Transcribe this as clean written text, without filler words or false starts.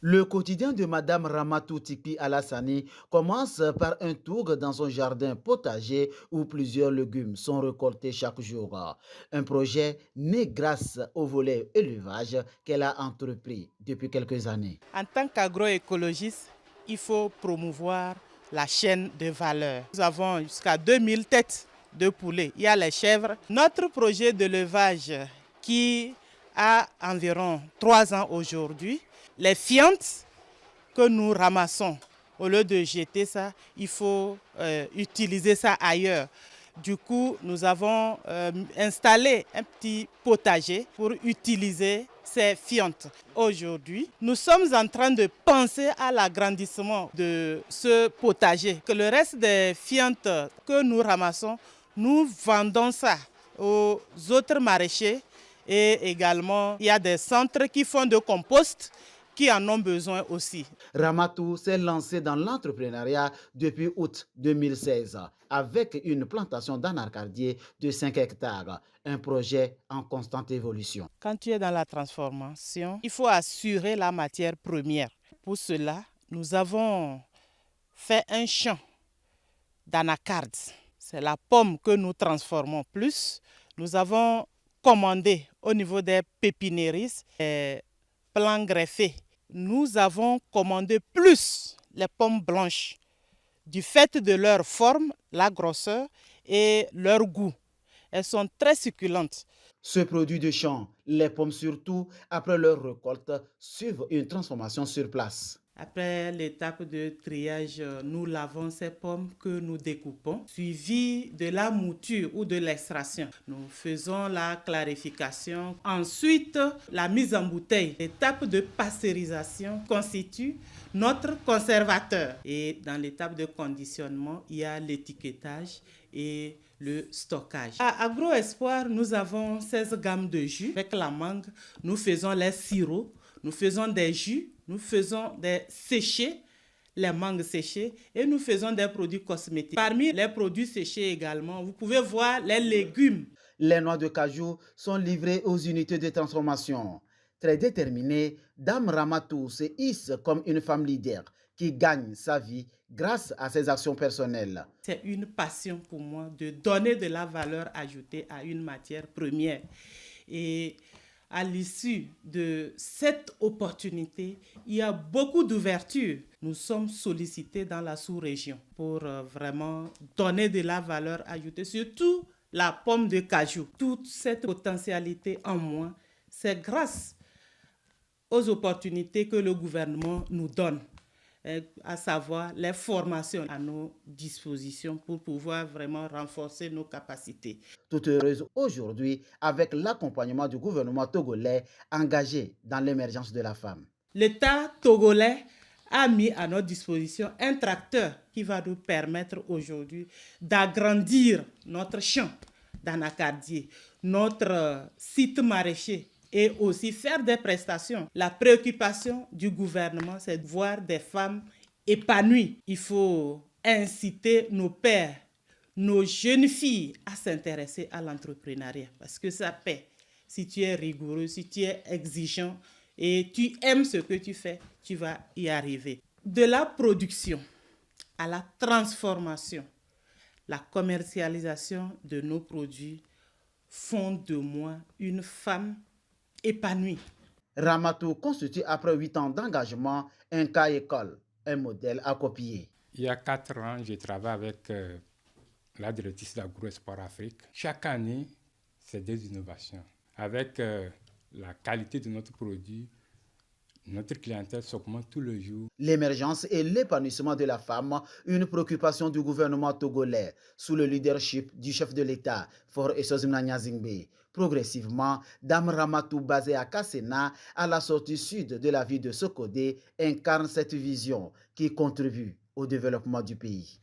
Le quotidien de Madame Ramatou Tipi Alassani commence par un tour dans son jardin potager où plusieurs légumes sont récoltés chaque jour. Un projet né grâce au volet élevage qu'elle a entrepris depuis quelques années. En tant qu'agroécologiste, il faut promouvoir la chaîne de valeur. Nous avons jusqu'à 2000 têtes de poulets. Il y a les chèvres. Notre projet d'élevage qui a environ 3 ans aujourd'hui, les fientes que nous ramassons, au lieu de jeter ça, il faut utiliser ça ailleurs. Du coup, nous avons installé un petit potager pour utiliser ces fientes. Aujourd'hui, nous sommes en train de penser à l'agrandissement de ce potager. Que le reste des fientes que nous ramassons, nous vendons ça aux autres maraîchers. Et également, il y a des centres qui font de compost qui en ont besoin aussi. Ramatou s'est lancé dans l'entrepreneuriat depuis août 2016 avec une plantation d'anacardier de 5 hectares, un projet en constante évolution. Quand tu es dans la transformation, il faut assurer la matière première. Pour cela, nous avons fait un champ d'anacarde. C'est la pomme que nous transformons plus. Nous avons commandé au niveau des pépinéristes des plants greffés. Nous avons commandé plus les pommes blanches du fait de leur forme, la grosseur et leur goût. Elles sont très succulentes. Ce produit de champ, les pommes surtout, après leur récolte, suivent une transformation sur place. Après l'étape de triage, nous lavons ces pommes que nous découpons, suivi de la mouture ou de l'extraction. Nous faisons la clarification. Ensuite, la mise en bouteille. L'étape de pasteurisation constitue notre conservateur. Et dans l'étape de conditionnement, il y a l'étiquetage et le stockage. À AgroEspoir, nous avons 16 gammes de jus. Avec la mangue, nous faisons les sirops, nous faisons des jus, nous faisons des séchés, les mangues séchées, et nous faisons des produits cosmétiques. Parmi les produits séchés également, vous pouvez voir les légumes. Les noix de cajou sont livrées aux unités de transformation. Très déterminée, Dame Ramatou se hisse comme une femme leader qui gagne sa vie grâce à ses actions personnelles. C'est une passion pour moi de donner de la valeur ajoutée à une matière première. Et à l'issue de cette opportunité, il y a beaucoup d'ouvertures. Nous sommes sollicités dans la sous-région pour vraiment donner de la valeur ajoutée, surtout la pomme de cajou. Toute cette potentialité en moi, c'est grâce aux opportunités que le gouvernement nous donne, à savoir les formations à nos dispositions pour pouvoir vraiment renforcer nos capacités. Toute heureuse aujourd'hui avec l'accompagnement du gouvernement togolais engagé dans l'émergence de la femme. L'État togolais a mis à notre disposition un tracteur qui va nous permettre aujourd'hui d'agrandir notre champ d'anacardier, notre site maraîcher et aussi faire des prestations. La préoccupation du gouvernement, c'est de voir des femmes épanouies. Il faut inciter nos pères, nos jeunes filles à s'intéresser à l'entrepreneuriat parce que ça paie. Si tu es rigoureux, si tu es exigeant et tu aimes ce que tu fais, tu vas y arriver. De la production à la transformation, la commercialisation de nos produits font de moi une femme épanouie. Ramatou constitue après 8 ans d'engagement un cas école, un modèle à copier. Il y a 4 ans, je travaille avec la directrice d'AgroEspoir Afrique. Chaque année, c'est des innovations. Avec la qualité de notre produit, notre clientèle s'augmente tous les jours. L'émergence et l'épanouissement de la femme, une préoccupation du gouvernement togolais sous le leadership du chef de l'État, Faure Essozimna Gnazingbe. Progressivement, Dame Ramatou, basée à Kassena, à la sortie sud de la ville de Sokodé, incarne cette vision qui contribue au développement du pays.